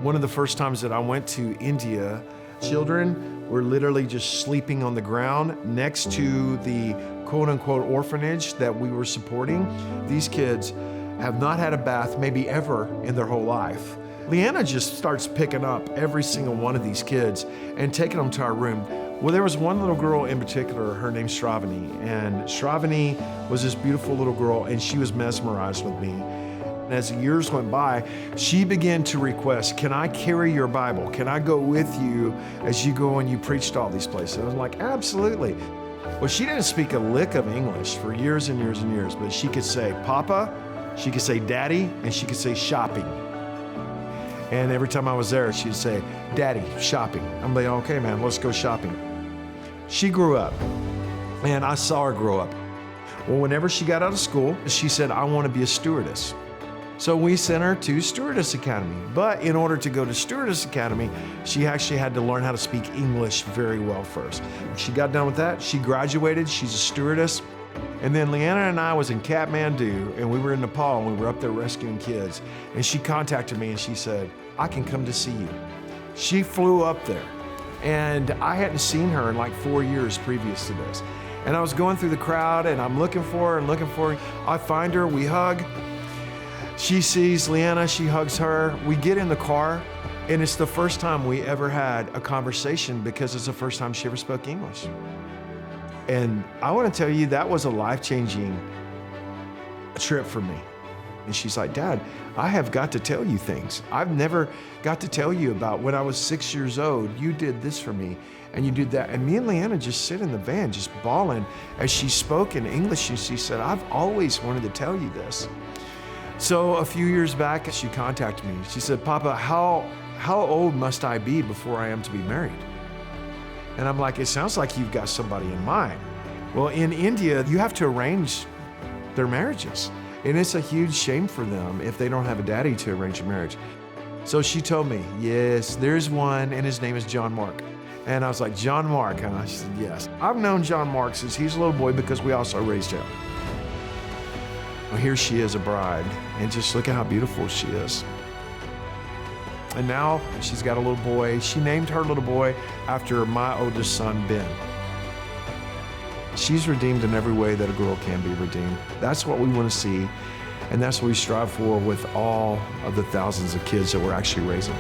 One of the first times that I went to India, children were literally just sleeping on the ground next to the quote-unquote orphanage that we were supporting. These kids have not had a bath maybe ever in their whole life. Leanna just starts picking up every single one of these kids and taking them to our room. Well, there was one little girl in particular, her name's Sravani, and Sravani was this beautiful little girl, and she was mesmerized with me. And as the years went by, she began to request, can I carry your Bible? Can I go with you as you go and you preach to all these places? I was like, absolutely. Well, she didn't speak a lick of English for years and years and years, but she could say Papa, she could say Daddy, and she could say shopping. And every time I was there, she'd say, Daddy, shopping. I'm like, okay, man, let's go shopping. She grew up, and I saw her grow up. Well, whenever she got out of school, she said, I want to be a stewardess. So we sent her to Stewardess Academy. But in order to go to Stewardess Academy, she actually had to learn how to speak English very well first. She got done with that, she graduated, she's a stewardess. And then Leanna and I was in Kathmandu, and we were in Nepal, and we were up there rescuing kids. And she contacted me and she said, I can come to see you. She flew up there, and I hadn't seen her in like 4 years previous to this. And I was going through the crowd, and I'm looking for her and looking for her. I find her, we hug. She sees Leanna, she hugs her. We get in the car, and it's the first time we ever had a conversation because it's the first time she ever spoke English. And I want to tell you, that was a life-changing trip for me. And she's like, Dad, I have got to tell you things. I've never got to tell you about when I was 6 years old, you did this for me, and you did that. And me and Leanna just sit in the van, just bawling as she spoke in English. And she said, I've always wanted to tell you this. So a few years back, she contacted me. She said, Papa, how old must I be before I am to be married? And I'm like, it sounds like you've got somebody in mind. Well, in India, you have to arrange their marriages. And it's a huge shame for them if they don't have a daddy to arrange a marriage. So she told me, yes, there's one, and his name is John Mark. And I was like, John Mark? And I said, yes. I've known John Mark since he's a little boy because we also raised him. Well, here she is, a bride, and just look at how beautiful she is. And now she's got a little boy. She named her little boy after my oldest son, Ben. She's redeemed in every way that a girl can be redeemed. That's what we want to see, and that's what we strive for with all of the thousands of kids that we're actually raising.